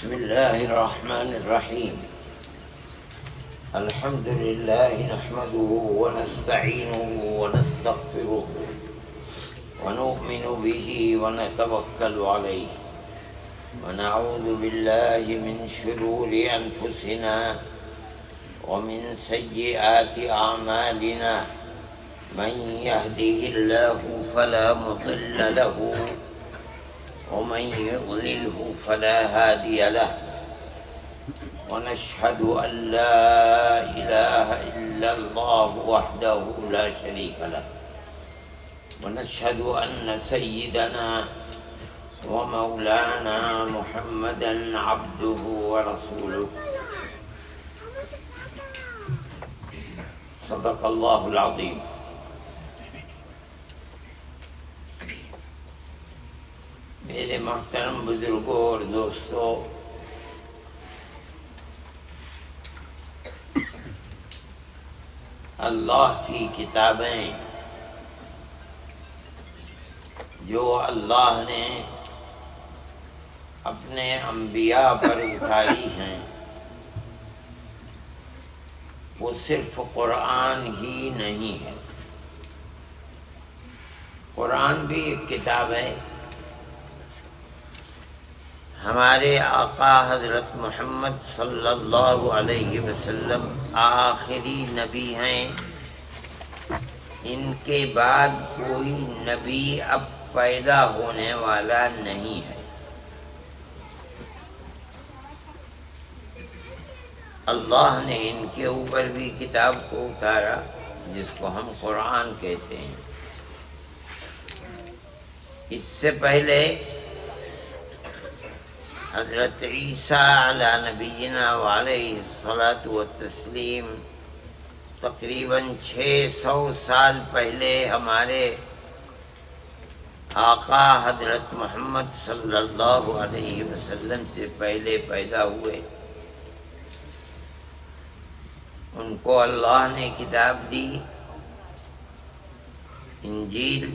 بسم الله الرحمن الرحيم. الحمد لله نحمده ونستعينه ونستغفره ونؤمن به ونتوكل عليه ونعوذ بالله من شرور أنفسنا ومن سيئات أعمالنا. من يهده الله فلا مضل له ومن يضلله فلا هادي له ونشهد أن لا إله إلا الله وحده لا شريك له ونشهد أن سيدنا ومولانا محمدا عبده ورسوله. صدق الله العظيم. میرے محترم بزرگوں اور دوستوں، اللہ کی کتابیں جو اللہ نے اپنے انبیاء پر اٹھائی ہیں وہ صرف قرآن ہی نہیں ہے. قرآن بھی ایک کتاب ہے. ہمارے آقا حضرت محمد صلی اللہ علیہ وسلم آخری نبی ہیں. ان کے بعد کوئی نبی اب پیدا ہونے والا نہیں ہے. اللہ نے ان کے اوپر بھی کتاب کو اتارا جس کو ہم قرآن کہتے ہیں. اس سے پہلے حضرت عیسیٰ علی نبینا وعلیہ الصلاۃ والتسلیم تقریباً 600 سال پہلے ہمارے آقا حضرت محمد صلی اللہ علیہ وسلم سے پہلے پیدا ہوئے. ان کو اللہ نے کتاب دی انجیل.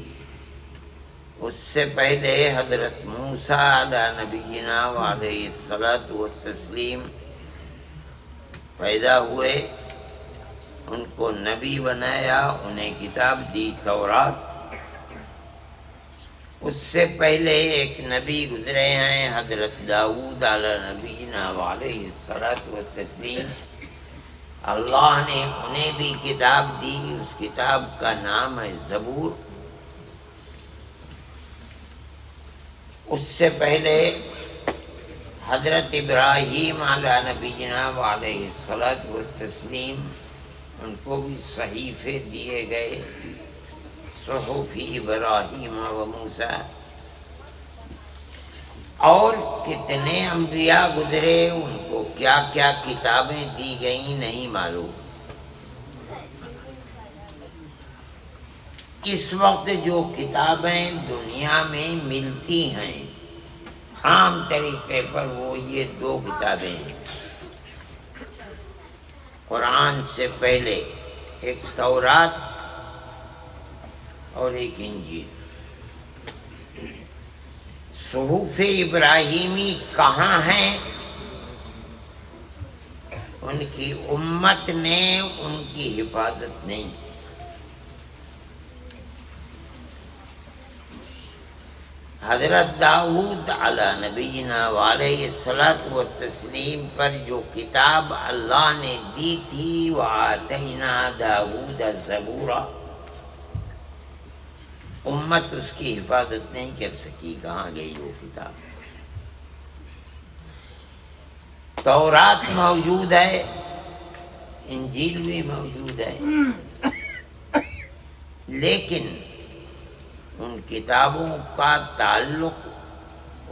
اس سے پہلے حضرت موسیٰ علی نبینا وعلیہ الصلاۃ والتسلیم پیدا ہوئے. ان کو نبی بنایا، انہیں کتاب دی تورات. اس سے پہلے ایک نبی گزرے ہیں حضرت داؤد علی نبینا وعلیہ الصلاۃ والتسلیم. اللہ نے انہیں بھی کتاب دی. اس کتاب کا نام ہے زبور. اس سے پہلے حضرت ابراہیم علی نبینا وعلیہ الصلاۃ والتسلیم ان کو بھی صحیفے دیے گئے، صحف ابراہیم و موسیٰ. اور کتنے انبیاء گزرے، ان کو کیا کیا کتابیں دی گئیں نہیں معلوم. اس وقت جو کتابیں دنیا میں ملتی ہیں عام طریقے پر وہ یہ 2 کتابیں ہیں. قرآن سے پہلے ایک تورات اور ایک انجیل. صحف ابراہیمی کہاں ہیں؟ ان کی امت نے ان کی حفاظت نہیں کی. حضرت داؤد علی نبینا وعلیہ الصلاۃ والتسلیم پر جو کتاب اللہ نے دی تھی وآتینا داؤد الزبور، امت اس کی حفاظت نہیں کر سکی. کہاں گئی وہ کتاب؟ تورات موجود ہے، انجیل بھی موجود ہے، لیکن ان کتابوں کا تعلق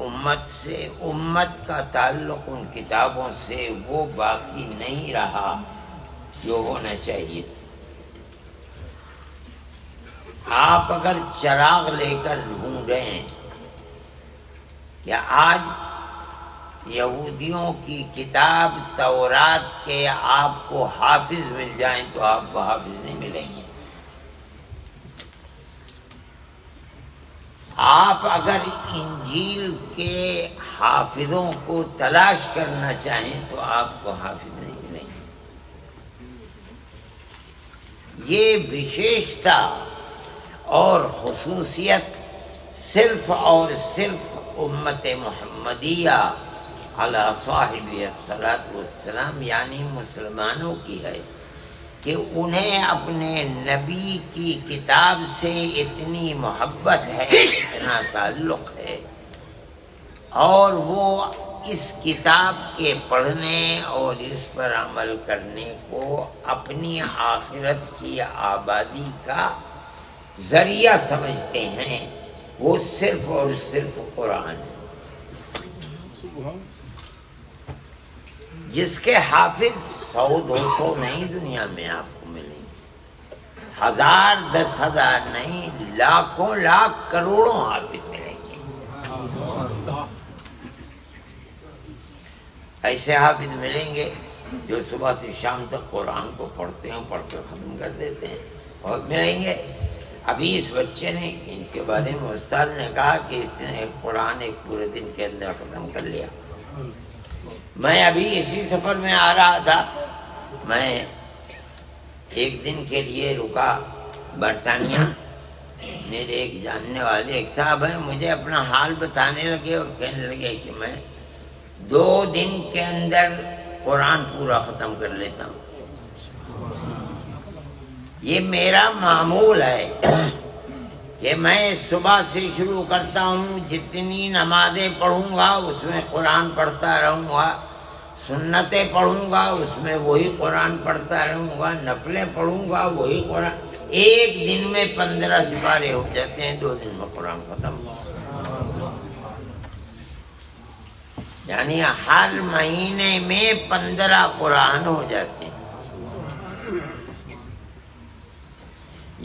امت سے، امت کا تعلق ان کتابوں سے وہ باقی نہیں رہا جو ہونا چاہیے تھا. آپ اگر چراغ لے کر ڈھونڈیں کہ آج یہودیوں کی کتاب تورات کے آپ کو حافظ مل جائیں تو آپ کو حافظ نہیں ملیں گے. آپ اگر انجیل کے حافظوں کو تلاش کرنا چاہیں تو آپ کو حافظ نہیں ملیں گے۔ یہ وشیشتا اور خصوصیت صرف اور صرف امت محمدیہ علی صاحب الصلاۃ والسلام یعنی مسلمانوں کی ہے کہ انہیں اپنے نبی کی کتاب سے اتنی محبت ہے، اتنا تعلق ہے، اور وہ اس کتاب کے پڑھنے اور اس پر عمل کرنے کو اپنی آخرت کی آبادی کا ذریعہ سمجھتے ہیں۔ وہ صرف اور صرف قرآن ہے، جس کے حافظ 100-200 نہیں دنیا میں آپ کو ملیں گے، 1000-10,000 نہیں، لاکھوں لاکھ کروڑوں حافظ ملیں گے۔ ایسے حافظ ملیں گے جو صبح سے شام تک قرآن کو پڑھتے ہیں، پڑھ کر ختم کر دیتے ہیں، اور ملیں گے۔ ابھی اس بچے نے ان کے بارے میں استاد نے کہا کہ اس نے قرآن ایک پورے دن کے اندر ختم کر لیا۔ میں ابھی اسی سفر میں آ رہا تھا، میں ایک دن کے لیے رکا برطانیہ۔ میرے ایک جاننے والے ایک صاحب ہیں، مجھے اپنا حال بتانے لگے اور کہنے لگے کہ میں 2 دن کے اندر قرآن پورا ختم کر لیتا ہوں۔ یہ میرا معمول ہے کہ میں صبح سے شروع کرتا ہوں، جتنی نمازیں پڑھوں گا اس میں قرآن پڑھتا رہوں گا، سنتیں پڑھوں گا اس میں وہی قرآن پڑھتا رہوں گا، نفلیں پڑھوں گا وہی قرآن۔ ایک دن میں 15 سپارے ہو جاتے ہیں، 2 دن میں قرآن ختم۔ یعنی ہر مہینے میں 15 قرآن ہو جاتے ہیں،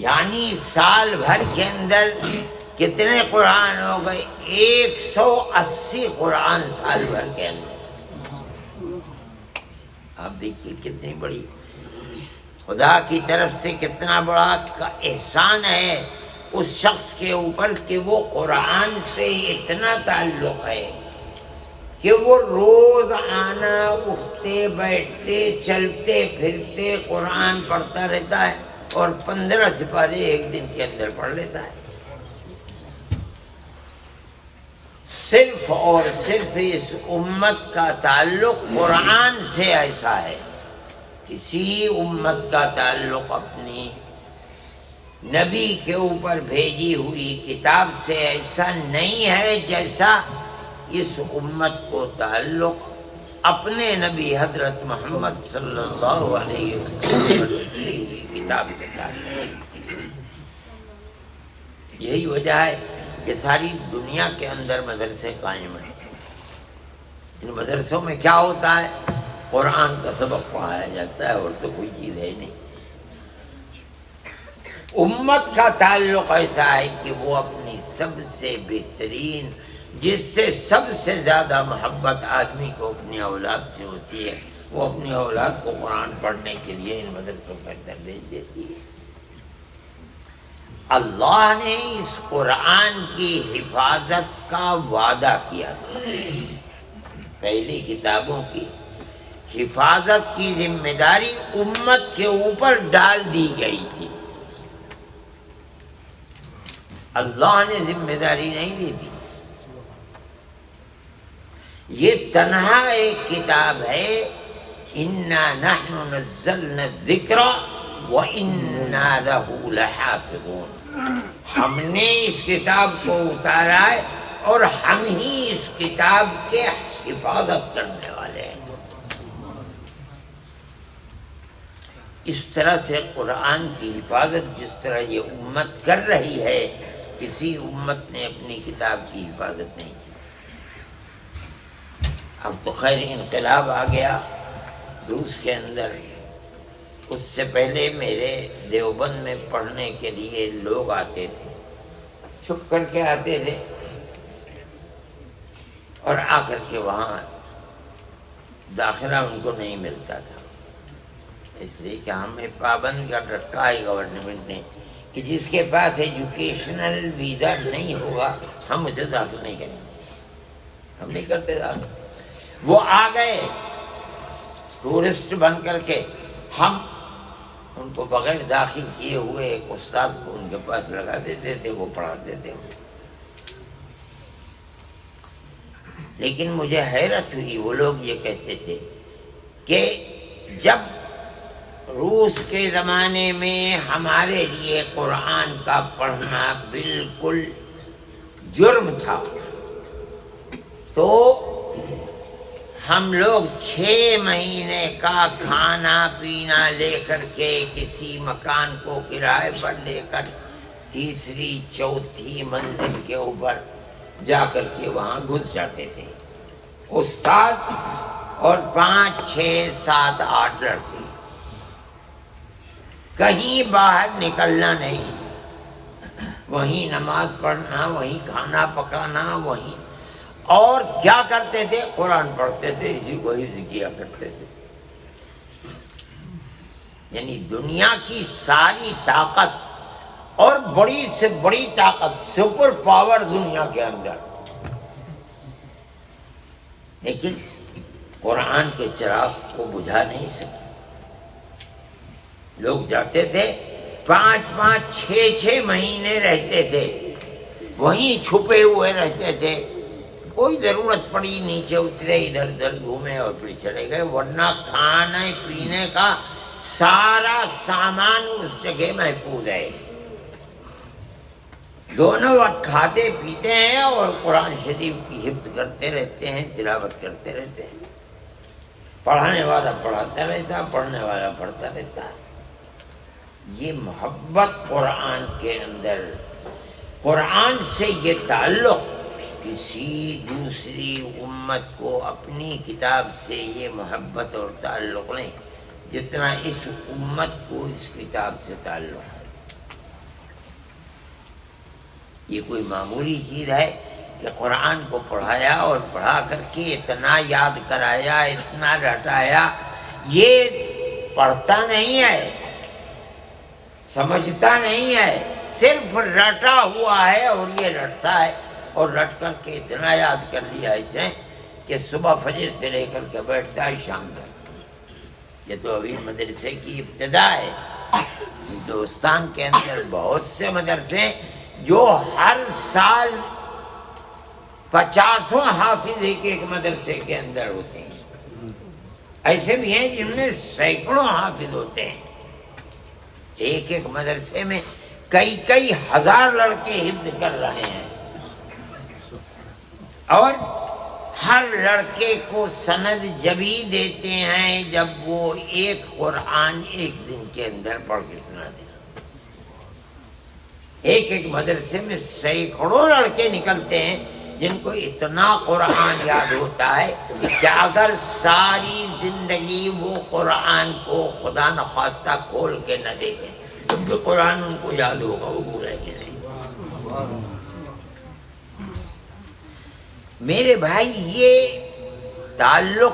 یعنی سال بھر کے اندر کتنے قرآن ہو گئے؟ 180 قرآن سال بھر کے اندر۔ آپ دیکھیے کتنی بڑی خدا کی طرف سے کتنا بڑا احسان ہے اس شخص کے اوپر کہ وہ قرآن سے اتنا تعلق ہے کہ وہ روز آنا، اٹھتے بیٹھتے چلتے پھرتے قرآن پڑھتا رہتا ہے، اور 15 سپارے ایک دن کے اندر پڑھ لیتا ہے۔ صرف اور صرف اس امت کا تعلق قرآن سے ایسا ہے، کسی امت کا تعلق اپنی نبی کے اوپر بھیجی ہوئی کتاب سے ایسا نہیں ہے جیسا اس امت کو تعلق اپنے نبی حضرت محمد صلی اللہ علیہ وسلم کی کتاب سے تعلق۔ یہی وجہ ہے کہ ساری دنیا کے اندر مدرسے قائم ہیں۔ ان مدرسوں میں کیا ہوتا ہے؟ قرآن کا سبق پڑھایا جاتا ہے، اور تو کوئی چیز ہے نہیں۔ امت کا تعلق ایسا ہے کہ وہ اپنی سب سے بہترین، جس سے سب سے زیادہ محبت آدمی کو اپنی اولاد سے ہوتی ہے، وہ اپنی اولاد کو قرآن پڑھنے کے لیے ان مدرسوں کا تربیت دیتی ہے۔ اللہ نے اس قرآن کی حفاظت کا وعدہ کیا تھا، پہلی کتابوں کی حفاظت کی ذمہ داری امت کے اوپر ڈال دی گئی تھی۔ اللہ نے ذمہ داری نہیں لی تھی۔ یہ تنہا ایک کتاب ہے، اِنَّا نَحْنُ نَزَّلْنَا الذِّكْرَ وَإِنَّا لَهُ لَحَافِظُونَ۔ ہم نے اس کتاب کو اتارا ہے اور ہم ہی اس کتاب کے حفاظت کرنے والے ہیں۔ اس طرح سے قرآن کی حفاظت جس طرح یہ امت کر رہی ہے، کسی امت نے اپنی کتاب کی حفاظت نہیں کی۔ اب تو خیر انقلاب آ گیا روس کے اندر، اس سے پہلے میرے دیوبند میں پڑھنے کے لیے لوگ آتے تھے، چھپ کر کے آتے تھے، اور آ کر کے وہاں داخلہ ان کو نہیں ملتا تھا، اس لیے کہ ہمیں پابند کر رکھا ہے گورنمنٹ نے کہ جس کے پاس ایجوکیشنل ویزا نہیں ہوگا ہم اسے داخل نہیں کریں گے، ہم نہیں کرتے داخل۔ وہ آ گئے ٹورسٹ بن کر کے، ہم ان کو بغیر داخل کیے ہوئے ایک استاد کو ان کے پاس لگا دیتے تھے، وہ پڑھاتے تھے۔ لیکن مجھے حیرت ہوئی، وہ لوگ یہ کہتے تھے کہ جب روس کے زمانے میں ہمارے لیے قرآن کا پڑھنا بالکل جرم تھا، تو ہم لوگ 6 مہینے کا کھانا پینا لے کر کے کسی مکان کو کرائے پر لے کر تیسری چوتھی منزل کے اوپر جا کر کے وہاں گھس جاتے تھے، استاد اور 5 6 7 8 لڑکے، کہیں باہر نکلنا نہیں، وہیں نماز پڑھنا، وہیں کھانا پکانا، وہیں۔ اور کیا کرتے تھے؟ قرآن پڑھتے تھے، اسی کو حفظ کیا کرتے تھے۔ یعنی دنیا کی ساری طاقت اور بڑی سے بڑی طاقت، سپر پاور دنیا کے اندر، لیکن قرآن کے چراغ کو بجھا نہیں سکے۔ لوگ جاتے تھے 5 5 6 6 مہینے رہتے تھے، وہیں چھپے ہوئے رہتے تھے، کوئی ضرورت پڑی نیچے اترے، ادھر ادھر گھومے اور پھر چلے گئے، ورنہ کھانے پینے کا سارا سامان اس جگہ محفوظ ہے۔ دونوں وقت کھاتے پیتے ہیں اور قرآن شریف کی حفظ کرتے رہتے ہیں، تلاوت کرتے رہتے ہیں، پڑھانے والا پڑھاتا رہتا، پڑھنے والا پڑھتا رہتا۔ یہ محبت قرآن کے اندر، قرآن سے یہ تعلق، کسی دوسری امت کو اپنی کتاب سے یہ محبت اور تعلق نہیں جتنا اس امت کو اس کتاب سے تعلق ہے۔ یہ کوئی معمولی چیز ہے کہ قرآن کو پڑھایا اور پڑھا کر کے اتنا یاد کرایا، اتنا رٹایا؟ یہ پڑھتا نہیں ہے، سمجھتا نہیں ہے، صرف رٹا ہوا ہے، اور یہ رٹتا ہے، اور رٹ کر کے اتنا یاد کر لیا اس نے کہ صبح فجر سے لے کر کے بیٹھتا ہے شام تک۔ یہ تو ابھی مدرسے کی ابتدا ہے۔ ہندوستان کے اندر بہت سے مدرسے جو ہر سال 50 حافظ ایک مدرسے کے اندر ہوتے ہیں، ایسے بھی ہیں جن میں سینکڑوں حافظ ہوتے ہیں۔ ایک مدرسے میں کئی ہزار لڑکے حفظ کر رہے ہیں، اور ہر لڑکے کو سند جبھی دیتے ہیں جب وہ ایک قرآن ایک دن کے اندر پڑھ کے سنا دے۔ ایک مدرسے میں سینکڑوں لڑکے نکلتے ہیں جن کو اتنا قرآن یاد ہوتا ہے کہ اگر ساری زندگی وہ قرآن کو خدا نخواستہ کھول کے نہ دیکھیں تو بھی قرآن ان کو یاد ہوگا، وہ بھولیں گے نہیں۔ میرے بھائی، یہ تعلق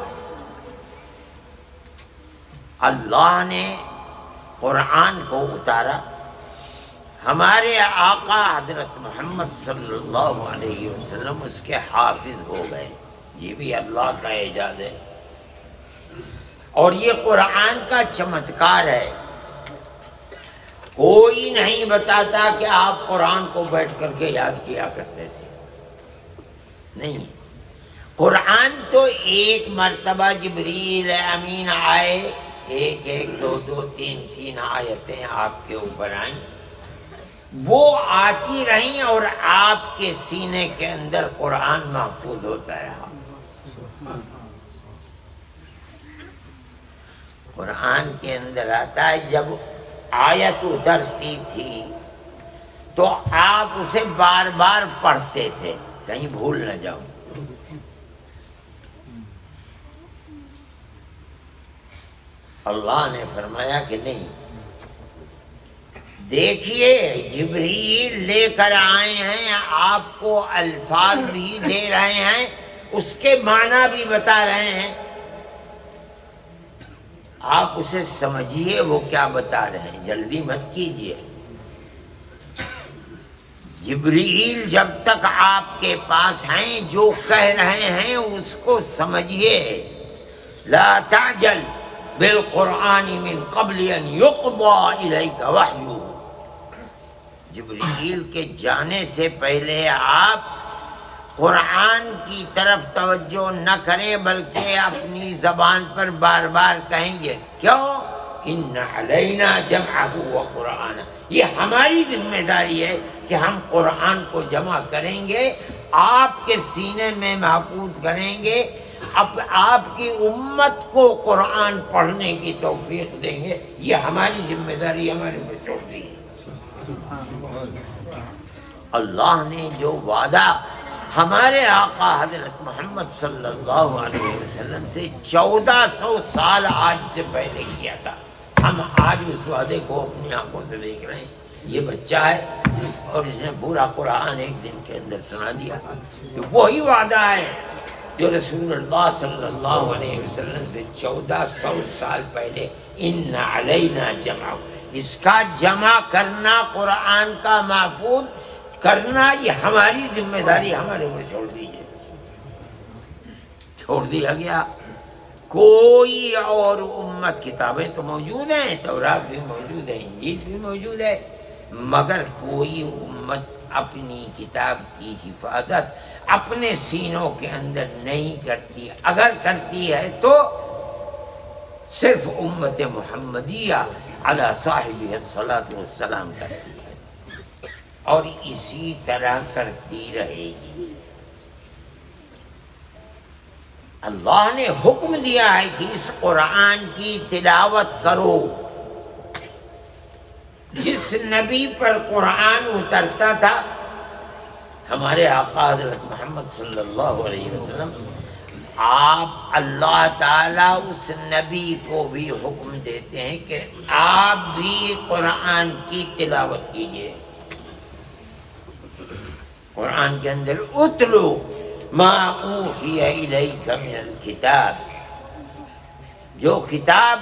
اللہ نے قرآن کو اتارا، ہمارے آقا حضرت محمد صلی اللہ علیہ وسلم اس کے حافظ ہو گئے، یہ بھی اللہ کا اعجاز ہے، اور یہ قرآن کا چمتکار ہے۔ کوئی نہیں بتاتا کہ آپ قرآن کو بیٹھ کر کے یاد کیا کرتے تھے، نہیں۔ قرآن تو ایک مرتبہ جبریل امین آئے، ایک دو تین آیتیں آپ کے اوپر آئیں، وہ آتی رہیں اور آپ کے سینے کے اندر قرآن محفوظ ہوتا رہا۔ قرآن کے اندر آتا ہے جب آیت اترتی تھی تو آپ اسے بار بار پڑھتے تھے، کہیں بھول نہ جاؤ۔ اللہ نے فرمایا کہ نہیں، دیکھیے جبریل لے کر آئے ہیں، آپ کو الفاظ بھی دے رہے ہیں، اس کے معنی بھی بتا رہے ہیں، آپ اسے سمجھیے وہ کیا بتا رہے ہیں، جلدی مت کیجیے۔ جبرائیل جب تک آپ کے پاس ہیں جو کہہ رہے ہیں اس کو سمجھیے. لا تعجل بالقرآن من قبل ان يقضى الیک وحیہ. جبرائیل کے جانے سے پہلے آپ قرآن کی طرف توجہ نہ کریں بلکہ اپنی زبان پر بار بار کہیں گے. کیوں؟ ان علینا جمعہ و قرآن. یہ ہماری ذمہ داری ہے کہ ہم قرآن کو جمع کریں گے، آپ کے سینے میں محفوظ کریں گے، اب آپ کی امت کو قرآن پڑھنے کی توفیق دیں گے. یہ ہماری ذمہ داری ہمارے اوپر چھوڑ دی ہے. اللہ نے جو وعدہ ہمارے آقا حضرت محمد صلی اللہ علیہ وسلم سے 1400 سال آج سے پہلے کیا تھا، ہم آج اس وعدے کو اپنی آنکھوں سے دیکھ رہے ہیں. یہ بچہ ہے اور اس نے پورا قرآن ایک دن کے اندر سنا دیا. وہی وعدہ ہے جو رسول اللہ صلی اللہ علیہ وسلم سے 1400 سال پہلے ان علینا جمع، اس کا جمع کرنا، قرآن کا محفوظ کرنا، یہ ہماری ذمہ داری ہمارے اوپر چھوڑ دیجیے. چھوڑ دیا گیا. کوئی اور امت، کتابیں تو موجود ہیں، تورات بھی موجود ہے، انجیل بھی موجود ہے، مگر کوئی امت اپنی کتاب کی حفاظت اپنے سینوں کے اندر نہیں کرتی. اگر کرتی ہے تو صرف امت محمدیہ علی صاحبہ الصلاۃ والسلام کرتی ہے اور اسی طرح کرتی رہے گی. اللہ نے حکم دیا ہے کہ اس قرآن کی تلاوت کرو. جس نبی پر قرآن اترتا تھا ہمارے آقا حضرت محمد صلی اللہ علیہ وسلم، آپ اللہ تعالیٰ اس نبی کو بھی حکم دیتے ہیں کہ آپ بھی قرآن کی تلاوت کیجیے. قرآن کے اندر اتلو ما اوحی الیک من الکتاب، جو کتاب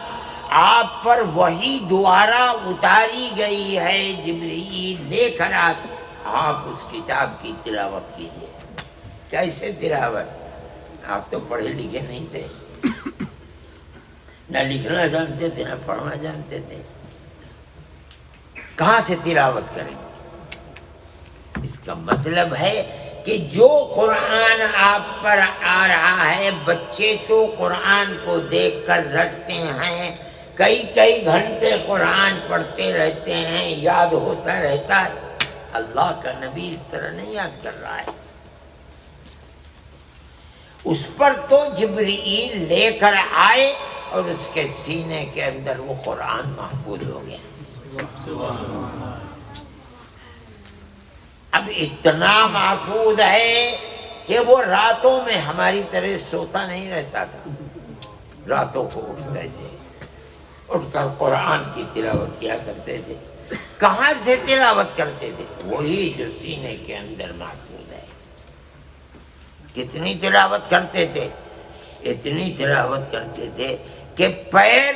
آپ پر وہی دوبارہ اتاری گئی ہے جبرائیل لے کر آپ اس کتاب کی تلاوت کیجیے. کیسے تلاوت؟ آپ تو پڑھے لکھے نہیں تھے، نہ لکھنا جانتے تھے نہ پڑھنا جانتے تھے، کہاں سے تلاوت کریں؟ اس کا مطلب ہے کہ جو قرآن آپ پر آ رہا ہے، بچے تو قرآن کو دیکھ کر رٹتے ہیں، کئی کئی گھنٹے قرآن پڑھتے رہتے ہیں، یاد ہوتا رہتا ہے. اللہ کا نبی اس طرح نہیں یاد کر رہا ہے. اس پر تو جبرائیل لے کر آئے اور اس کے سینے کے اندر وہ قرآن محفوظ ہو گیا. اب اتنا محفوظ ہے کہ وہ راتوں میں ہماری طرح سوتا نہیں رہتا تھا، راتوں کو اٹھتے تھے، اٹھ کر قرآن کی تلاوت کیا کرتے تھے. کہاں سے تلاوت کرتے تھے؟ وہی جو سینے کے اندر محفوظ ہے. کتنی تلاوت کرتے تھے؟ اتنی تلاوت کرتے تھے کہ پیر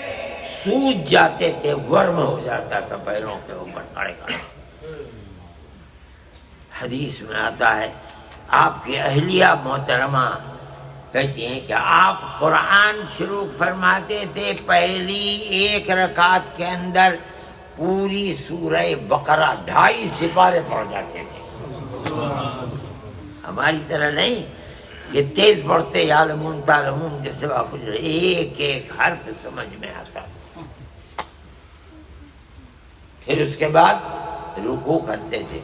سوج جاتے تھے، ورم ہو جاتا تھا پیروں کے اوپر کھڑے کھڑے. حدیث میں آتا ہے آپ کی اہلیہ محترمہ کہتی ہیں کہ آپ قرآن شروع فرماتے تھے، پہلی ایک رکعت کے اندر پوری سورہ بقرہ 2.5 سپارے پڑھ جاتے تھے. ہماری طرح نہیں کہ تیز پڑھتے یعلمون تعلمون کے سوا کچھ، ایک ایک حرف سمجھ میں آتا. پھر اس کے بعد رکوع کرتے تھے.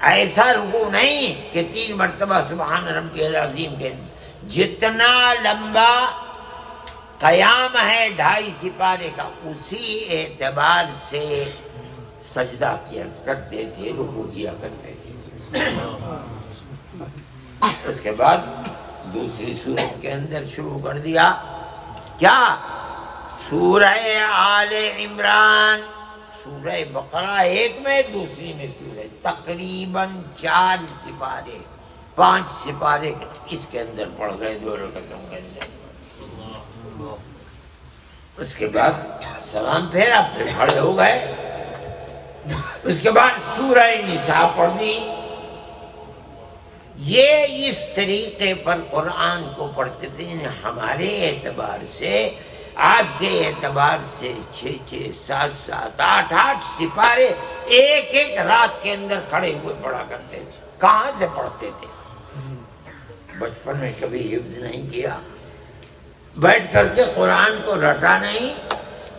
ایسا رکوع نہیں کہ 3 مرتبہ سبحان ربی العظیم کے، جتنا لمبا قیام ہے 2.5 سپارے کا، اسی اعتبار سے سجدہ کیا کرتے تھے، رکوع کیا کرتے تھے. اس کے بعد دوسری سورت کے اندر شروع کر دیا. کیا؟ سورہ آل عمران. سورہ بقرہ ایک میں، دوسری میں سورہ، تقریباً 4 سپارے 5 سپارے اس کے اندر پڑھ گئے 2 رکعتوں کے اندر. اس کے بعد سلام پھیرا، پھر کھڑے ہو گئے. اس کے بعد سورہ نساء پڑھ دی، یہ اس طریقے پر قرآن کو پڑھتے تھے. ہمارے اعتبار سے، آج کے اعتبار سے 6 7 8 سپارے ایک ایک رات کے اندر کھڑے ہوئے پڑھا کرتے تھے. کہاں سے پڑھتے تھے؟ بچپن میں کبھی حفظ نہیں کیا، بیٹھ کر کے قرآن کو رٹا نہیں.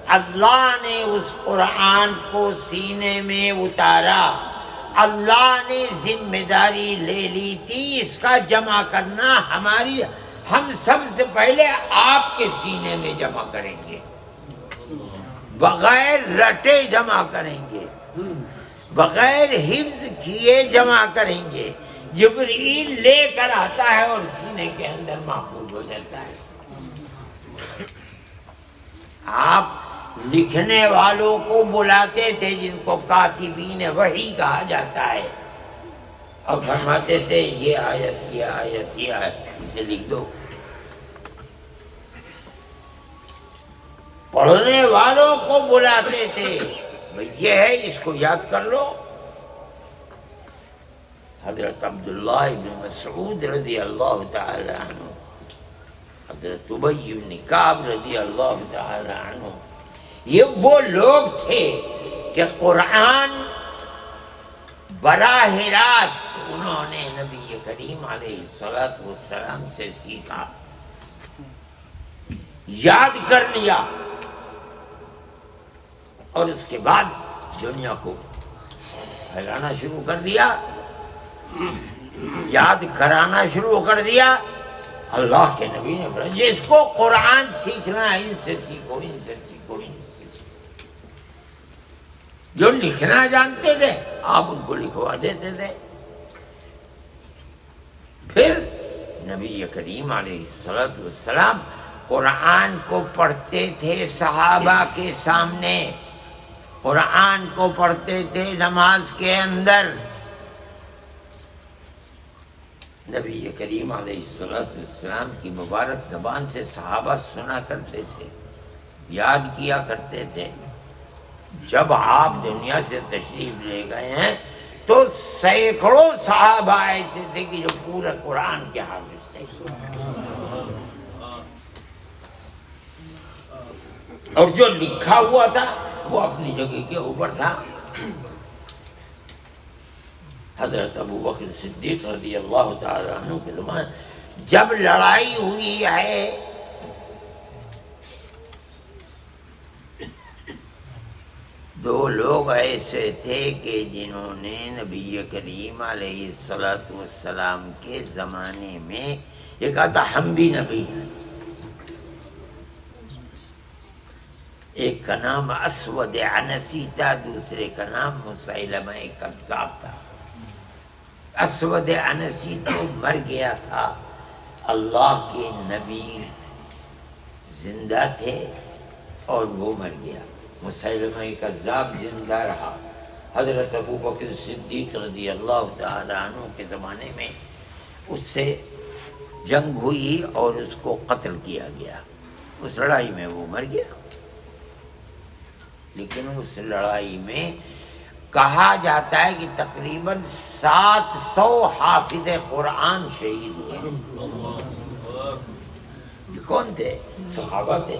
اللہ نے اس قرآن کو سینے میں اتارا، اللہ نے ذمہ داری لے لی تھی اس کا جمع کرنا. ہم سب سے پہلے آپ کے سینے میں جمع کریں گے، بغیر رٹے جمع کریں گے، بغیر حفظ کیے جمع کریں گے. جبرائیل لے کر آتا ہے اور سینے کے اندر محفوظ ہو جاتا ہے. آپ لکھنے والوں کو بلاتے تھے جن کو کاتبین وحی کہا جاتا ہے، اور فرماتے تھے یہ آیت یہ آیت یہ آیت اسے لکھ دو. پڑھنے والوں کو بلاتے تھے، بھئی یہ ہے اس کو یاد کر لو. حضرت عبداللہ ابن مسعود رضی اللہ تعالی عنہ، حضرت ابی بن کعب رضی اللہ تعالی عنہ، یہ وہ لوگ تھے کہ قرآن براہ راست انہوں نے نبی کریم علیہ السلام سے سیکھا، یاد کر لیا، اور اس کے بعد دنیا کو پھیلانا شروع کر دیا، یاد کرانا شروع کر دیا. اللہ کے نبی نے فرمایا جس کو قرآن سیکھنا ہے ان سے سیکھو، ان سے سیکھو، ان سے سیکھو. جو لکھنا جانتے تھے آپ ان کو لکھوا دیتے تھے. پھر نبی کریم علیہ السلام قرآن کو پڑھتے تھے صحابہ کے سامنے، قرآن کو پڑھتے تھے نماز کے اندر. نبی کریم علیہ السلام کی مبارک زبان سے صحابہ سنا کرتے تھے، یاد کیا کرتے تھے. جب آپ دنیا سے تشریف لے گئے ہیں تو سینکڑوں صحابہ ایسے تھے کہ جو پورے قرآن کے حافظ تھے، اور جو لکھا ہوا تھا وہ اپنی جگہ کے اوپر تھا. حضرت ابو بکر صدیق رضی اللہ تعالی عنہ کے زمانے جب لڑائی ہوئی ہے دو لوگ ایسے تھے کہ جنہوں نے نبی کریم علیہ السلام کے زمانے میں یہ کہا تھا ہم بھی نبی ہیں. ایک کا نام اسود عنسی تھا، دوسرے کا نام مسیلمہ کذاب تھا. اسود عنسی تو مر گیا تھا، اللہ کے نبی زندہ تھے اور وہ مر گیا. مسیلمہ کذاب زندہ رہا. حضرت ابو بکر صدیق رضی اللہ تعالی عنہ کے زمانے میں اس سے جنگ ہوئی اور اس کو قتل کیا گیا. اس لڑائی میں وہ مر گیا. لیکن اس لڑائی میں کہا جاتا ہے کہ تقریباً 700 حافظ قرآن شہید ہوئے. یہ کون تھے؟ صحابہ تھے.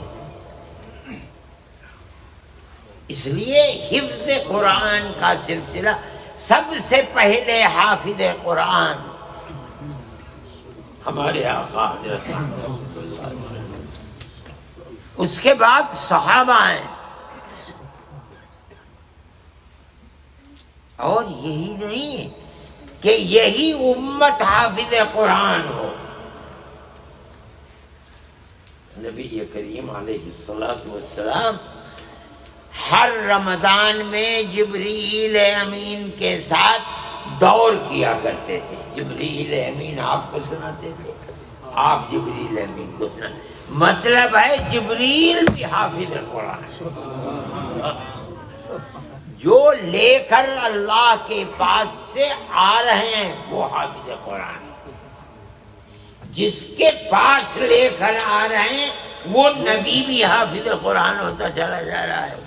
اس لیے حفظ قرآن کا سلسلہ سب سے پہلے حافظ قرآن ہمارے آقا حضرت اس کے بعد صحابہ ہیں. اور یہی نہیں کہ یہی امت حافظ قرآن ہو. نبی کریم علیہ السلام ہر رمضان میں جبریل امین کے ساتھ دور کیا کرتے تھے. جبریل امین آپ کو سناتے تھے، آپ جبریل امین کو سنا. مطلب ہے جبریل بھی حافظ قرآن، جو لے کر اللہ کے پاس سے آ رہے ہیں وہ حافظ قرآن. جس کے پاس لے کر آ رہے ہیں وہ نبی بھی حافظ قرآن ہوتا چلا جا رہا ہے.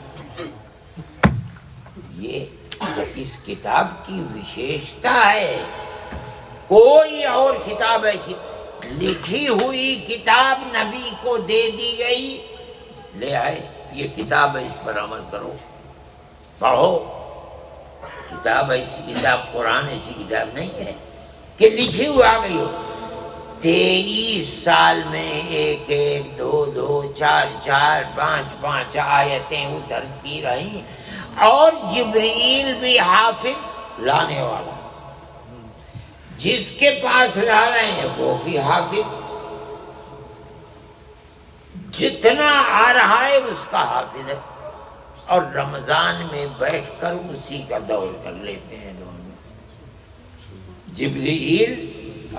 یہ اس کتاب کی وشیشتا ہے کوئی اور کتاب ایسی لکھی ہوئی کتاب نبی کو دے دی گئی، لے آئے یہ کتاب ہے، اس پر عمل کرو، پڑھو۔ کتاب ایسی کتاب، قرآن ایسی کتاب نہیں ہے کہ لکھی ہوئی آ گئی ہو۔ 23 سال میں ایک ایک، دو دو، چار چار، پانچ پانچ آیتیں اترتی رہیں، اور جبرائیل بھی حافظ لانے والا، جس کے پاس لا رہے ہیں وہ بھی حافظ، جتنا آ رہا ہے اس کا حافظ ہے، اور رمضان میں بیٹھ کر اسی کا دور کر لیتے ہیں دونوں۔ جبرائیل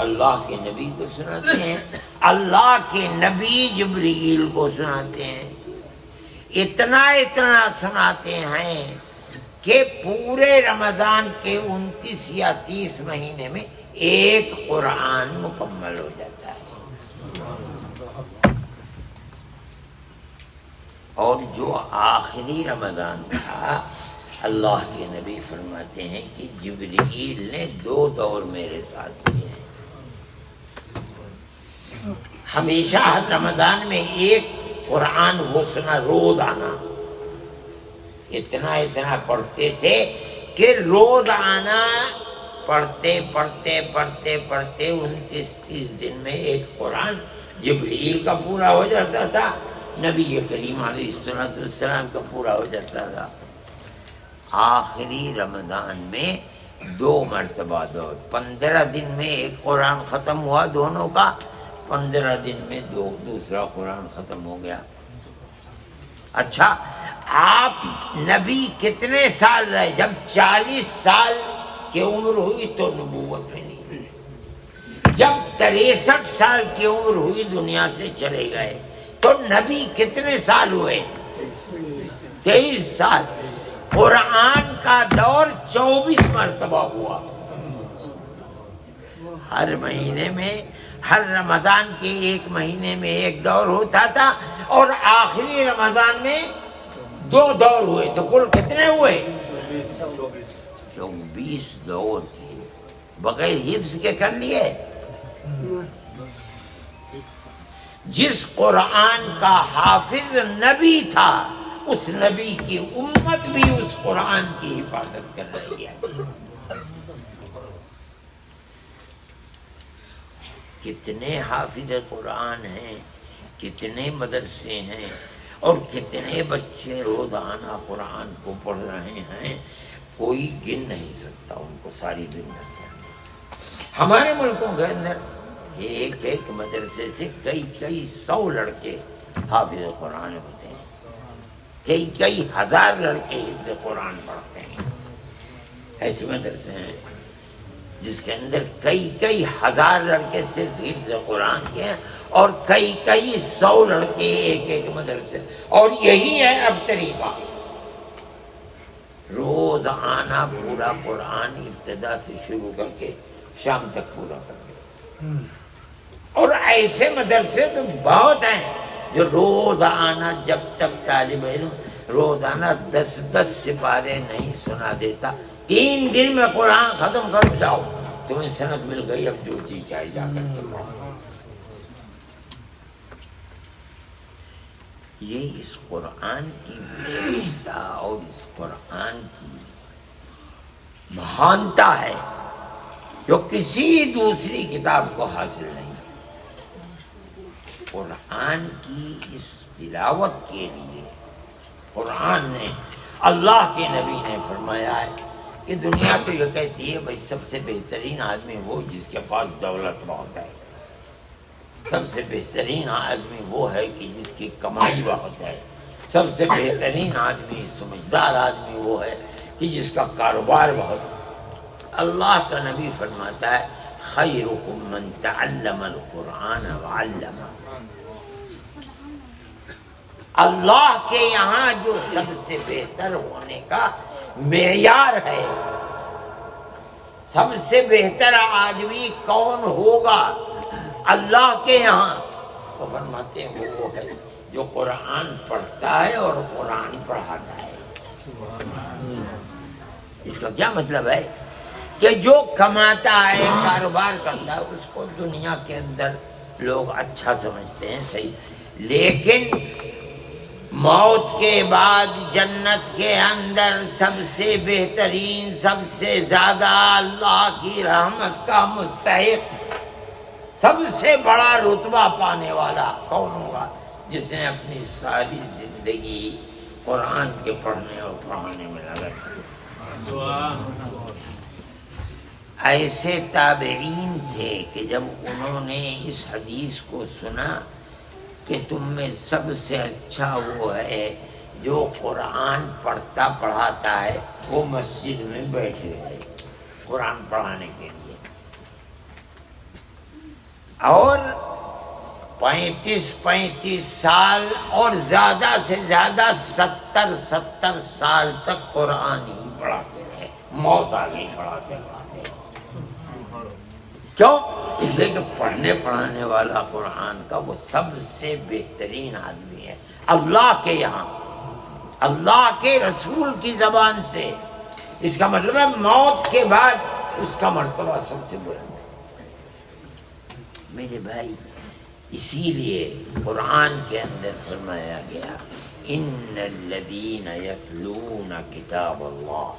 اللہ کے نبی کو سناتے ہیں، اللہ کے نبی جبرائیل کو سناتے ہیں، اتنا سناتے ہیں کہ پورے رمضان کے 29 یا 30 مہینے میں ایک قرآن مکمل ہو جاتا ہے۔ اور جو آخری رمضان تھا، اللہ کے نبی فرماتے ہیں کہ جبرائیل نے 2 دور میرے ساتھ کیے ہیں۔ ہمیشہ ہر رمضان میں ایک قرآن وہ سنا، روزانہ اتنا پڑھتے تھے کہ روزانہ پڑھتے 29-30 دن میں ایک قرآن جبرائیل کا پورا ہو جاتا تھا، نبی کریم علیہ السلام کا پورا ہو جاتا تھا۔ آخری رمضان میں 2 مرتبہ دور، 15 دن میں ایک قرآن ختم ہوا دونوں کا، 15 دن میں دوسرا قرآن ختم ہو گیا۔ اچھا، آپ نبی کتنے سال رہے؟ جب 40 سال کی عمر ہوئی تو نبوت میں نہیں ہوئی، جب 63 سال کی عمر ہوئی دنیا سے چلے گئے تو نبی کتنے سال ہوئے؟ 23 سال۔ قرآن کا دور 24 مرتبہ ہوا، ہر مہینے میں، ہر رمضان کے ایک مہینے میں ایک دور ہوتا تھا، اور آخری رمضان میں 2 دور ہوئے، تو کل کتنے ہوئے؟ 24 دور کے، بغیر حفظ کے کر لیے۔ جس قرآن کا حافظ نبی تھا، اس نبی کی امت بھی اس قرآن کی حفاظت کر رہی ہے۔ کتنے حافظ قرآن ہیں، کتنے مدرسے ہیں، اور کتنے بچے روزانہ قرآن کو پڑھ رہے ہیں، کوئی گن نہیں سکتا ان کو ساری دنیا کے اندر۔ ہمارے ملکوں کے اندر ایک مدرسے سے کئی 100 لڑکے حافظ قرآن ہوتے ہیں، کئی ہزار لڑکے حفظ قرآن پڑھتے ہیں۔ ایسے مدرسے ہیں جس کے اندر کئی ہزار لڑکے صرف حفظ قرآن کے ہیں، اور کئی 100 لڑکے ایک مدرسے۔ اور یہی ہے اب طریقہ، روز آنا پورا قرآن ابتدا سے شروع کر کے شام تک پورا کر کے۔ اور ایسے مدرسے تو بہت ہیں جو روزانہ، جب تک طالب علم روزانہ 10 سپارے نہیں سنا دیتا، 3 دن میں قرآن ختم کر جاؤ، تمہیں سند مل گئی، اب جو چیز چاہے جا کر کے پڑھو۔ یہ اس قرآن کی وشیشتا اور اس قرآن کی مہانتا ہے جو کسی دوسری کتاب کو حاصل نہیں۔ قرآن کی اس تلاوت کے لیے قرآن نے، اللہ کے نبی نے فرمایا ہے کہ دنیا تو یہ کہتی ہے بھائی سب سے بہترین آدمی وہ جس کے پاس دولت بہت ہے، سب سے بہترین آدمی وہ ہے کہ جس کی کمائی بہت ہے، سب سے بہترین آدمی، سمجھدار آدمی وہ ہے کہ جس کا کاروبار بہت ہے۔ اللہ کا نبی فرماتا ہے خیرکم من تعلم القرآن وعلمہ۔ اللہ کے یہاں جو سب سے بہتر ہونے کا معیار ہے، سب سے بہتر آدمی کون ہوگا اللہ کے یہاں، تو فرماتے ہیں وہ ہے جو قرآن پڑھتا ہے اور قرآن پڑھاتا ہے۔ اس کا کیا مطلب ہے کہ جو کماتا ہے کاروبار کرتا ہے اس کو دنیا کے اندر لوگ اچھا سمجھتے ہیں، صحیح، لیکن موت کے بعد جنت کے اندر سب سے بہترین، سب سے زیادہ اللہ کی رحمت کا مستحق، سب سے بڑا رتبہ پانے والا کون ہوگا؟ جس نے اپنی ساری زندگی قرآن کے پڑھنے اور پڑھانے میں لگا دی۔ ایسے تابعین تھے کہ جب انہوں نے اس حدیث کو سنا کہ تم میں سب سے اچھا وہ ہے جو قرآن پڑھتا پڑھاتا ہے، وہ مسجد میں بیٹھ گئے قرآن پڑھانے کے لیے، اور 35 سال اور زیادہ سے زیادہ 70 سال تک قرآن ہی پڑھاتے رہے، موت آ گئی پڑھاتے پڑھاتے۔ کیوں؟ اس لیے کہ پڑھنے پڑھانے والا قرآن کا وہ سب سے بہترین آدمی ہے اللہ کے یہاں، اللہ کے رسول کی زبان سے۔ اس کا مطلب ہے موت کے بعد اس کا مرتبہ سب سے بلند ہے۔ میرے بھائی، اسی لیے قرآن کے اندر فرمایا گیا ان الذین یتلون کتاب اللہ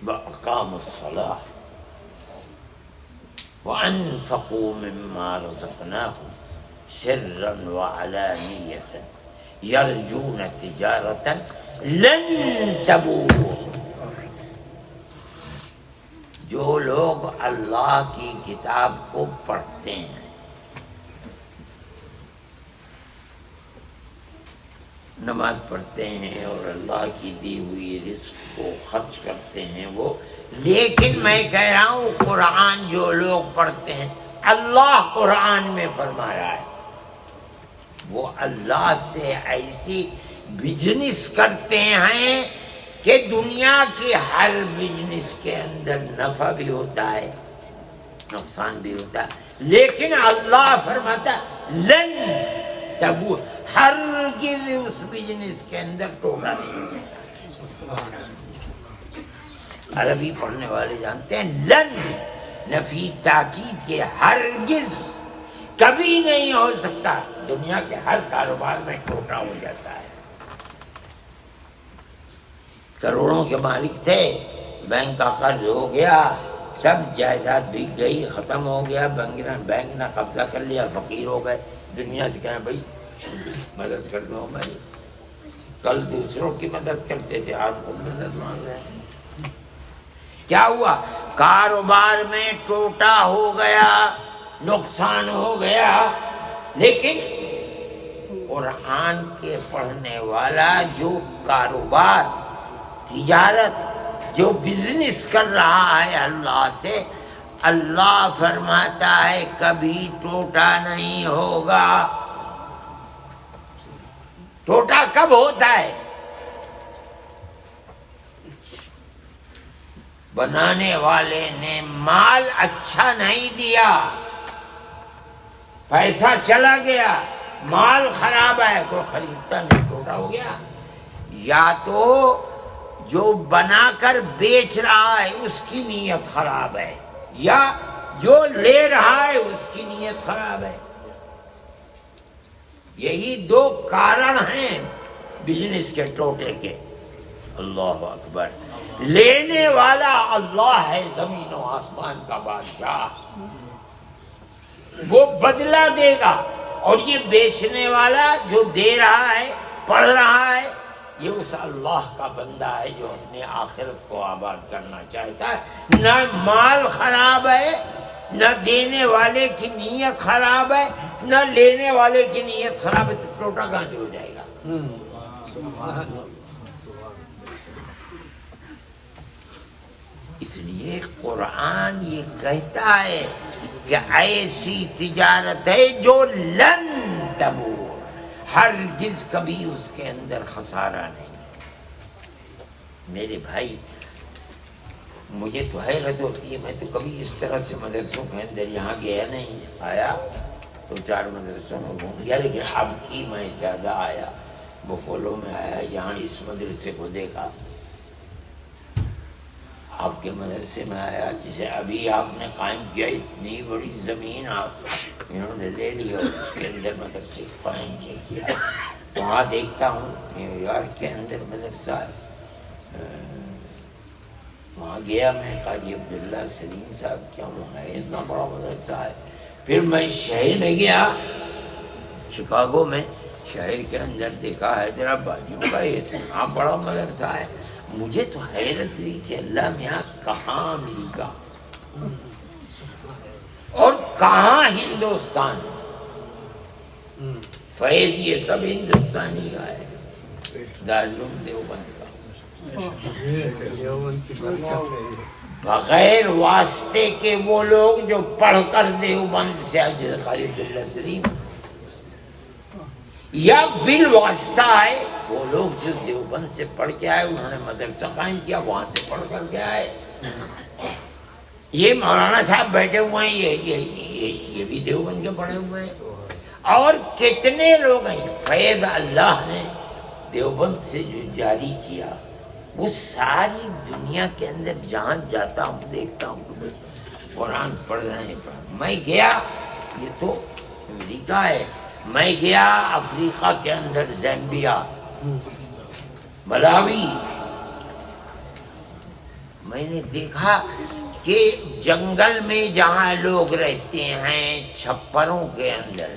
وَأَقَامُوا الصَّلَاةَ وَأَنفَقُوا مِمَّا رَزَقْنَاهُمْ سِرًّا وَعَلَانِيَةً يَرْجُونَ تِجَارَةً لَن تَبُورَ۔ جو لوگ اللہ کی کتاب کو پڑھتے ہیں، نماز پڑھتے ہیں اور اللہ کی دی ہوئی رزق کو خرچ کرتے ہیں وہ، لیکن میں کہہ رہا ہوں قرآن جو لوگ پڑھتے ہیں، اللہ قرآن میں فرما رہا ہے، وہ اللہ سے ایسی بزنس کرتے ہیں کہ دنیا کے ہر بزنس کے اندر نفع بھی ہوتا ہے، نقصان بھی ہوتا ہے، لیکن اللہ فرماتا لن تبور، ہرگز اس بزنس کے اندر ٹوٹا نہیں ہوگا۔ عربی پڑھنے والے جانتے ہیں لن نفی تاکید کے، ہرگز کبھی نہیں ہو سکتا۔ دنیا کے ہر کاروبار میں ٹوٹا ہو جاتا ہے۔ کروڑوں کے مالک تھے، بینک کا قرض ہو گیا، سب جائیداد بک گئی، ختم ہو گیا، بینک نے قبضہ کر لیا، فقیر ہو گئے، دنیا سے کہیں بھائی مدد کر دو ہماری، کل دوسروں کی مدد کرتے تھے، آج خود مدد مانگ رہے ہیں۔ کیا ہوا؟ کاروبار میں ٹوٹا ہو گیا، نقصان ہو گیا، لیکن قرآن کے پڑھنے والا جو کاروبار، تجارت، جو بزنس کر رہا ہے اللہ سے، اللہ فرماتا ہے کبھی ٹوٹا نہیں ہوگا۔ ٹوٹا کب ہوتا ہے؟ بنانے والے نے مال اچھا نہیں دیا، پیسہ چلا گیا، مال خراب ہے، کوئی خریدتا نہیں، ٹوٹا ہو گیا۔ یا تو جو بنا کر بیچ رہا ہے اس کی نیت خراب ہے، یا جو لے رہا ہے اس کی نیت خراب ہے۔ یہی دو کارن ہیں بزنس کے ٹوٹے کے۔ اللہ اکبر۔ لینے والا اللہ ہے، زمین و آسمان کا بادشاہ، وہ بدلہ دے گا، اور یہ بیچنے والا جو دے رہا ہے، پڑھ رہا ہے، یہ اس اللہ کا بندہ ہے جو اپنے آخرت کو آباد کرنا چاہتا ہے۔ نہ مال خراب ہے، نہ دینے والے کی نیت خراب ہے، نہ لینے والے کی نیت خراب ہے، تو ٹوٹا کہاں سے ہو جائے گا؟ اس لیے قرآن یہ کہتا ہے کہ ایسی تجارت ہے جو لن تبور، ہرگز کبھی اس کے اندر خسارہ نہیں ہے۔ میرے بھائی، مجھے تو حیرت ہوتی ہے، میں تو کبھی اس طرح سے مدرسوں کے اندر یہاں گیا نہیں، آیا تو 4 مدرسوں میں گھوم گیا، لیکن اب کی میں زیادہ آیا، بفولو میں آیا، یہاں اس مدرسے کو دیکھا، آپ کے مدرسے میں آیا، جسے ابھی آپ نے قائم کیا، اتنی بڑی زمین آپ انہوں نے لے لی اور اس کے اندر مدرسے قائم کیا۔ وہاں دیکھتا ہوں نیو یارک کے اندر مدرسہ ہے، وہاں گیا میں، قاضی عبداللہ سلیم صاحب کیا وہاں اتنا بڑا مدرسہ ہے۔ پھر میں شہر میں گیا، شکاگو میں، شہر کے اندر دیکھا حیدرآبادیوں کا اتنا بڑا مدرسہ ہے۔ مجھے تو حیرت ہوئی کہ اللہ میاں کہاں امریکہ اور کہاں ہندوستان، فیض یہ سب ہندوستانی کا ہے، دارالعلوم دیوبند کا، بغیر واسطے کے وہ لوگ جو پڑھ کر دیوبند سے جیسے قاری عبداللہ سلیم، یا بالواسطہ آئے وہ لوگ جو دیوبند سے پڑھ کے آئے، انہوں نے مدرسہ قائم کیا، وہاں سے پڑھ کر کے آئے۔ یہ مولانا صاحب بیٹھے ہوئے ہیں، یہ بھی دیوبند کے پڑھے ہوئے ہیں، اور کتنے لوگ ہیں۔ فیض اللہ نے دیوبند سے جو جاری کیا وہ ساری دنیا کے اندر جہاں جاتا ہوں دیکھتا ہوں کہ قرآن پڑھ رہے ہیں۔ میں گیا، یہ تو امریکہ ہے، میں گیا افریقہ کے اندر، زیمبیا، ملاوی، میں نے دیکھا کہ جنگل میں جہاں لوگ رہتے ہیں چھپروں کے اندر،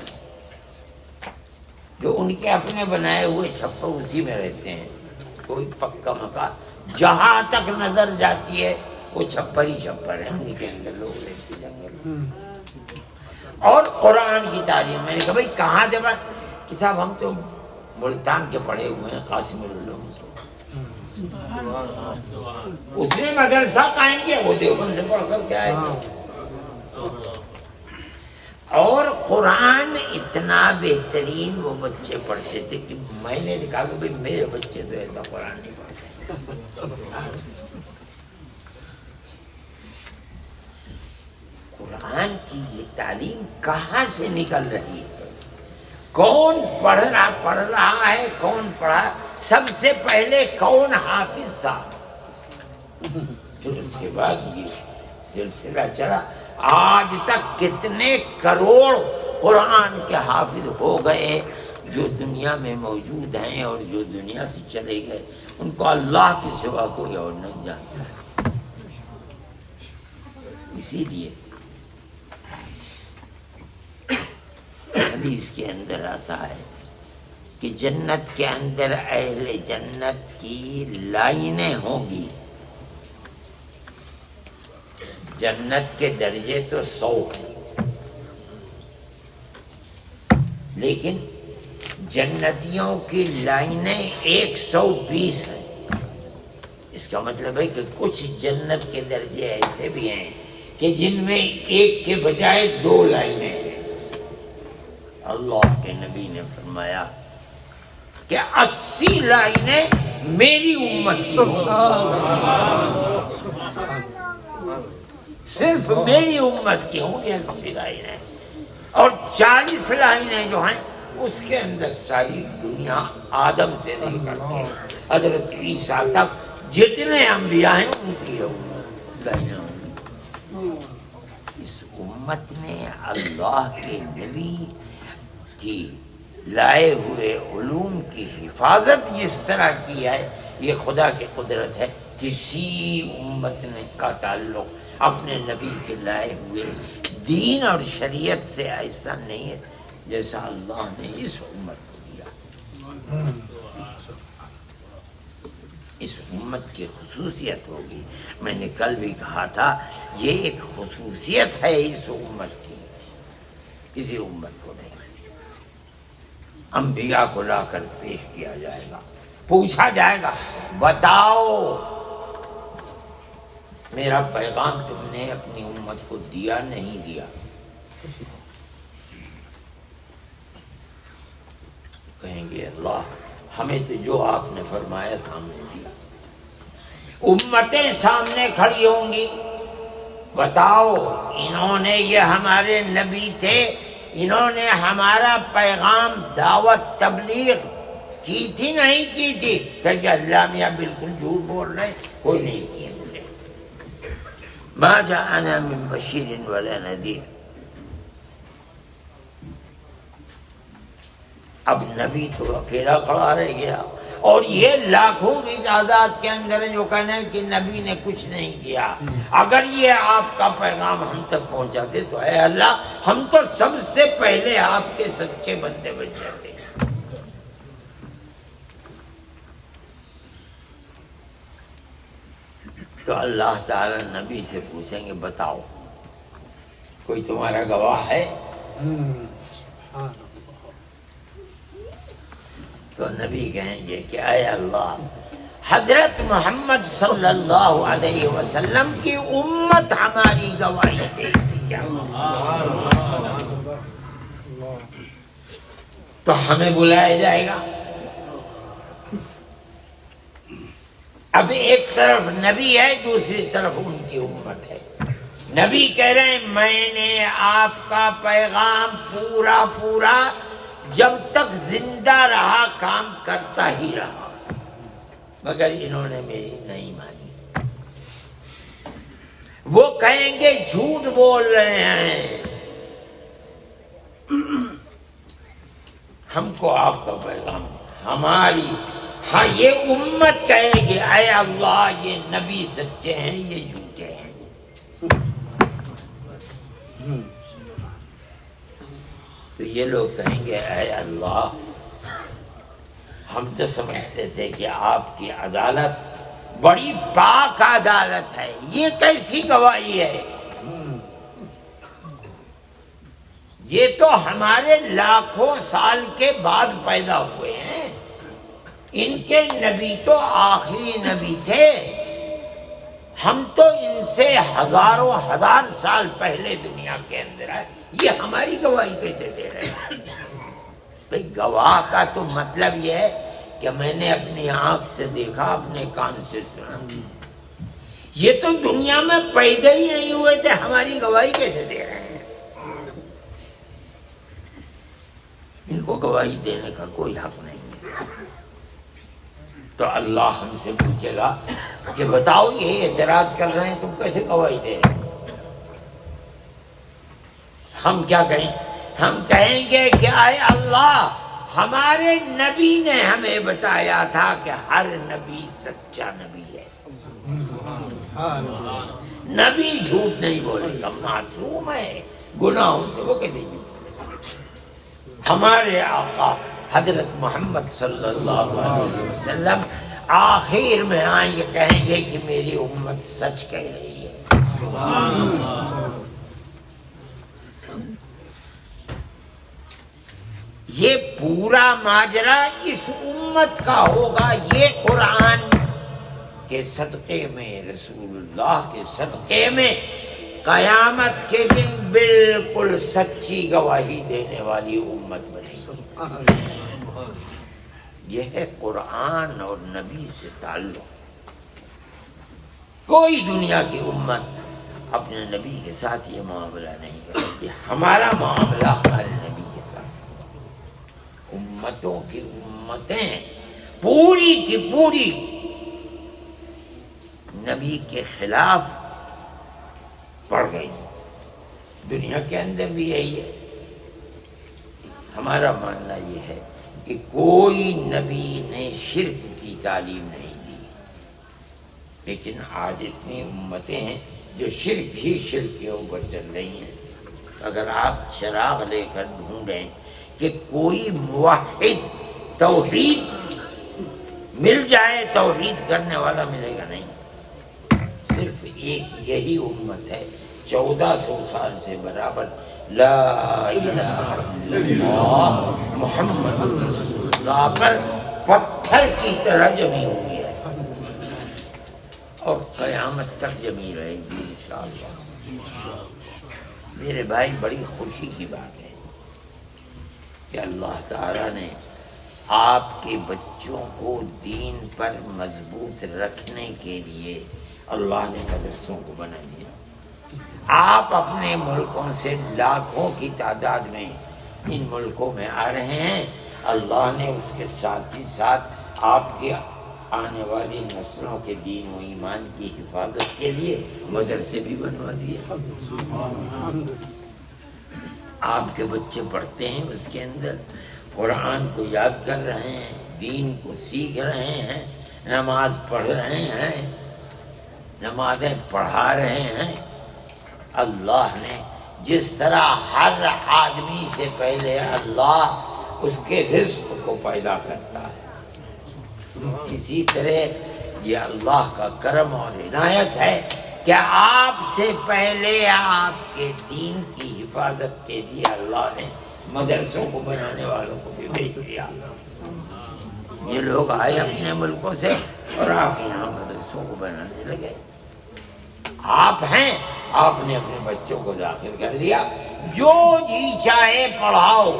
جو ان کے اپنے بنائے ہوئے چھپر، اسی میں رہتے ہیں، کوئی پکا مکان جہاں تک نظر جاتی ہے وہ چھپر ہی چھپر ہے، ان کے اندر لوگ رہتے ہیں جنگل میں۔ اور قرآن کی تعلیم، میں نے کہا بھائی کہاں جمع، کہ صاحب ہم تو ملتان کے پڑھے ہوئے ہیں، قاسم العلوم، اس نے مدرسہ قائم کیا، وہ دیوبند سے پڑھ کر کے آئے تھے۔ اور قرآن اتنا بہترین وہ بچے پڑھتے تھے کہ میں نے کہا کہ بھائی میرے بچے تو ایسا قرآن نہیں پڑھتے۔ قرآن کی یہ تعلیم کہاں سے نکل رہی ہے؟ کون پڑھ رہا ہے، کون پڑھا؟ سب سے پہلے کون حافظ تھا، پھر اس کے بعد یہ سلسلہ چلا، آج تک کتنے کروڑ قرآن کے حافظ ہو گئے جو دنیا میں موجود ہیں، اور جو دنیا سے چلے گئے ان کو اللہ کے سوا کوئی اور نہیں جانتا۔ اسی لیے حدیث کے اندر آتا ہے کہ جنت کے اندر اہل جنت کی لائنیں ہوں گی، جنت کے درجے تو 100 ہیں، لیکن جنتیوں کی لائنیں 120 ہیں۔ اس کا مطلب ہے کہ کچھ جنت کے درجے ایسے بھی ہیں کہ جن میں ایک کے بجائے 2 لائنیں ہیں۔ اللہ کے نبی نے فرمایا کہ 80 لائنیں میری امت کی ہوں، صرف میری امت کی ہوں گی 80 لائنیں، اور 40 لائنیں جو ہیں اس کے اندر ساری دنیا آدم سے لے کر کے حضرت عیسیٰ تک جتنے انبیاء ہیں ان کی لائنیں ہوں گی۔ اس امت نے اللہ کے نبی کی لائے ہوئے علوم کی حفاظت جس طرح کی ہے، یہ خدا کی قدرت ہے۔ کسی امت نے کا تعلق اپنے نبی کے لائے ہوئے دین اور شریعت سے ایسا نہیں ہے جیسا اللہ نے اس امت کو دیا۔ اس امت کی خصوصیت ہوگی، میں نے کل بھی کہا تھا، یہ ایک خصوصیت ہے اس امت کی، کسی امت کو نہیں۔ انبیاء کو لا کر پیش کیا جائے گا، پوچھا جائے گا بتاؤ میرا پیغام تم نے اپنی امت کو دیا نہیں دیا؟ کہیں گے اللہ ہمیں تو جو آپ نے فرمایا تھا ہم نے دیا۔ امتیں سامنے کھڑی ہوں گی، بتاؤ انہوں نے، یہ ہمارے نبی تھے، انہوں نے ہمارا پیغام دعوت تبلیغ کی تھی نہیں کی تھی؟ کہ اللہ میاں بالکل جھوٹ بول رہے، کوئی نہیں کی مجھے، ما جاءنا من بشیر ولا نذیر. اب نبی تو اکیلا کھڑا رہ گیا، اور یہ لاکھوں کی تعداد کے اندر جو کہنا ہے کہ نبی نے کچھ نہیں کیا. اگر یہ آپ کا پیغام ہم تک پہنچاتے تو اے اللہ ہم تو سب سے پہلے آپ کے سچے بندے بن جاتے. تو اللہ تعالی نبی سے پوچھیں گے بتاؤ کوئی تمہارا گواہ ہے؟ تو نبی کہیں گے کہ اے اللہ حضرت محمد صلی اللہ علیہ وسلم کی امت ہماری گواہی دے گی. تو ہمیں بلایا جائے گا. اب ایک طرف نبی ہے، دوسری طرف ان کی امت ہے. نبی کہہ رہے ہیں میں نے آپ کا پیغام پورا جب تک زندہ رہا کام کرتا ہی رہا، مگر انہوں نے میری نہیں مانی. وہ کہیں گے جھوٹ بول رہے ہیں، ہم کو آپ کا پیغام ہماری. ہاں یہ امت کہے گی اے اللہ یہ نبی سچے ہیں یہ جھوٹے ہیں. تو یہ لوگ کہیں گے اے اللہ ہم تو سمجھتے تھے کہ آپ کی عدالت بڑی پاک عدالت ہے، یہ کیسی گواہی ہے؟ یہ تو ہمارے لاکھوں سال کے بعد پیدا ہوئے ہیں، ان کے نبی تو آخری نبی تھے، ہم تو ان سے ہزاروں ہزار سال پہلے دنیا کے اندر آئے، یہ ہماری گواہی کیسے دے رہے ہیں؟ بھئی گواہ کا تو مطلب یہ ہے کہ میں نے اپنی آنکھ سے دیکھا، اپنے کان سے سنا. یہ تو دنیا میں پیدا ہی نہیں ہوئے تھے، ہماری گواہی کیسے دے رہے ہیں؟ ان کو گواہی دینے کا کوئی حق نہیں ہے. تو اللہ ہم سے پوچھے گا کہ بتاؤ یہ اعتراض کر رہے ہیں تم کیسے گواہی دے رہے؟ ہم کیا کہیں؟ ہم کہیں گے کہ اے اللہ ہمارے نبی نے ہمیں بتایا تھا کہ ہر نبی سچا نبی ہے، نبی جھوٹ نہیں بولے گا، معصوم ہے گناہوں سے، وہ کہتے ہیں. ہمارے آقا حضرت محمد صلی اللہ علیہ وسلم آخر میں آئیں گے کہیں گے کہ میری امت سچ کہہ رہی ہے. یہ پورا ماجرا اس امت کا ہوگا. یہ قرآن کے صدقے میں، رسول اللہ کے صدقے میں قیامت کے دن بالکل سچی گواہی دینے والی امت بنے گی. یہ ہے قرآن اور نبی سے تعلق. کوئی دنیا کی امت اپنے نبی کے ساتھ یہ معاملہ نہیں کرتی. ہمارا معاملہ ہمارے نبی کے ساتھ. امتوں کی امتیں پوری کی پوری نبی کے خلاف پڑ گئی. دنیا کے اندر بھی یہی ہے. ہمارا ماننا یہ ہے کہ کوئی نبی نے شرک کی تعلیم نہیں دی، لیکن آج اتنی امتیں ہیں جو شرک ہی شرک کے اوپر چل رہی ہیں. اگر آپ چراغ لے کر ڈھونڈیں کہ کوئی موحد توحید مل جائے، توحید کرنے والا ملے گا نہیں. صرف ایک یہی امت ہے 1400 سال سے برابر لا الہ الا اللہ محمد رسول اللہ پر پتھر کی طرح جمی ہوئی ہے اور قیامت تک جمی رہے گی انشاءاللہ. میرے بھائی بڑی خوشی کی بات ہے کہ اللہ تعالیٰ نے آپ کے بچوں کو دین پر مضبوط رکھنے کے لیے اللہ نے مدرسوں کو بنا دیا. آپ اپنے ملکوں سے لاکھوں کی تعداد میں ان ملکوں میں آ رہے ہیں. اللہ نے اس کے ساتھ ہی ساتھ آپ کے آنے والی نسلوں کے دین و ایمان کی حفاظت کے لیے مدرسے بھی بنوا دیے. آپ کے بچے پڑھتے ہیں، اس کے اندر قرآن کو یاد کر رہے ہیں، دین کو سیکھ رہے ہیں، نماز پڑھ رہے ہیں، نمازیں پڑھا رہے ہیں. اللہ نے جس طرح ہر آدمی سے پہلے اللہ اس کے رزق کو پیدا کرتا ہے، اسی طرح یہ اللہ کا کرم اور عنایت ہے کہ آپ سے پہلے آپ کے دین کی حفاظت کے لیے اللہ نے مدرسوں کو بنانے والوں کو بھی بھیج دیا. یہ لوگ آئے اپنے ملکوں سے اور آپ یہاں مدرسوں کو بنانے لگے. آپ ہیں، آپ نے اپنے بچوں کو داخل کر دیا، جو جی چاہے پڑھاؤ،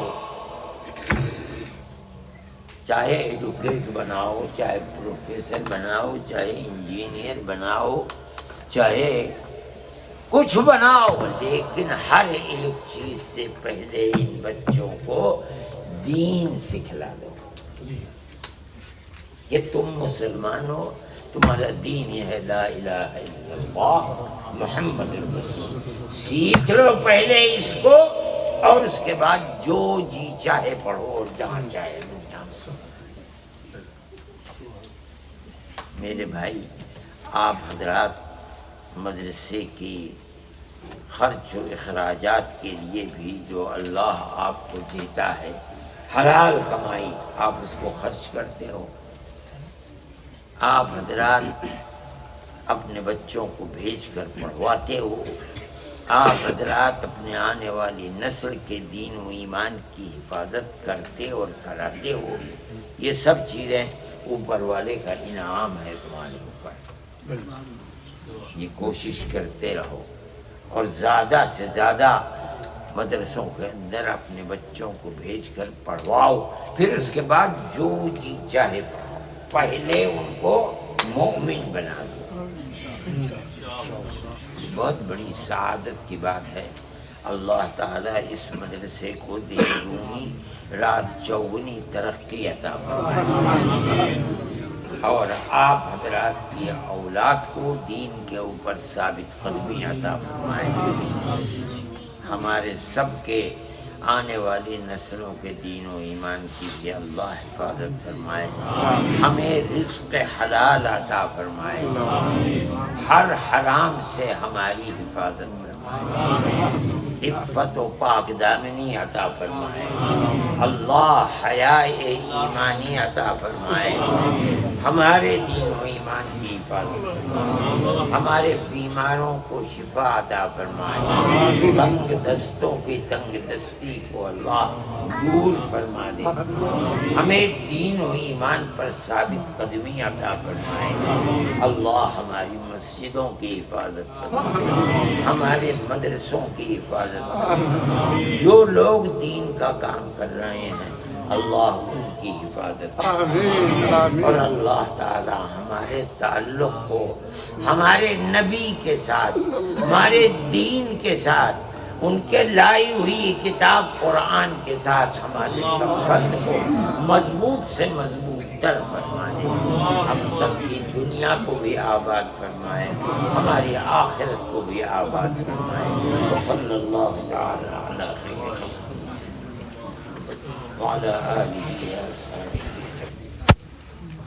چاہے ایڈوکیٹ بناؤ، چاہے پروفیسر بناؤ، چاہے انجینئر بناؤ، چاہے کچھ بناؤ، لیکن ہر ایک چیز سے پہلے ان بچوں کو دین سکھلا دو کہ تم مسلمان ہو، تمہارا دین یہ ہے لا الہ الا اللہ محمد رسول. سیکھ لو پہلے اس کو، اور اس کے بعد جو جی چاہے پڑھو اور جہاں چاہے دنیا میں. میرے بھائی، آپ حضرات مدرسے کی خرچ و اخراجات کے لیے بھی جو اللہ آپ کو دیتا ہے، حلال کمائی، آپ اس کو خرچ کرتے ہو. آپ حضرات اپنے بچوں کو بھیج کر پڑھواتے ہو، آپ حضرات اپنے آنے والی نسل کے دین و ایمان کی حفاظت کرتے اور کراتے ہو. یہ سب چیزیں اوپر والے کا انعام ہے تمہارے اوپر. یہ کوشش کرتے رہو اور زیادہ سے زیادہ مدرسوں کے اندر اپنے بچوں کو بھیج کر پڑھواؤ. پھر اس کے بعد جو جی چاہے پڑھاؤ، پہلے ان کو مومن بنا دو. بہت بڑی سعادت کی بات ہے. اللہ تعالیٰ اس مدرسے کو دن دگنی رات چوگنی ترقی عطا فرمائے، اور آپ حضرات کی اولاد کو دین کے اوپر ثابت قدمی عطا فرمائے. ہمارے سب کے آنے والی نسلوں کے دین و ایمان کی بھی اللہ حفاظت فرمائے. ہمیں رزق حلال عطا فرمائے، ہر حرام سے ہماری حفاظت فرمائے، عفت و پاک دامنی عطا فرمائے. اللہ حیاء ایمانی عطا فرمائے. ہمارے دین و ایمان کی حفاظت فرمائے، ہمارے بیماروں کو شفا عطا فرمائے. تنگ دستوں کی تنگ دستی کو اللہ دور فرما دے. ہمیں دین و ایمان پر ثابت قدمی عطا فرمائے. اللہ ہماری مسجدوں کی حفاظت فرمائے، ہمارے مدرسوں کی حفاظت فرمائے. جو لوگ دین کا کام کر رہے ہیں اللہ ان کی حفاظت فرمائے. اور اللہ تعالی ہمارے تعلق کو ہمارے نبی کے ساتھ، ہمارے دین کے ساتھ، ان کے لائی ہوئی کتاب قرآن کے ساتھ ہمارے سبند کو مضبوط سے مضبوط تر فرمائے. ہم سب کی دنیا کو بھی آباد فرمائے، ہماری آخرت کو بھی آباد فرمائے. وصلی اللہ تعالی علی خیر وعلی آلہ وصحبہ.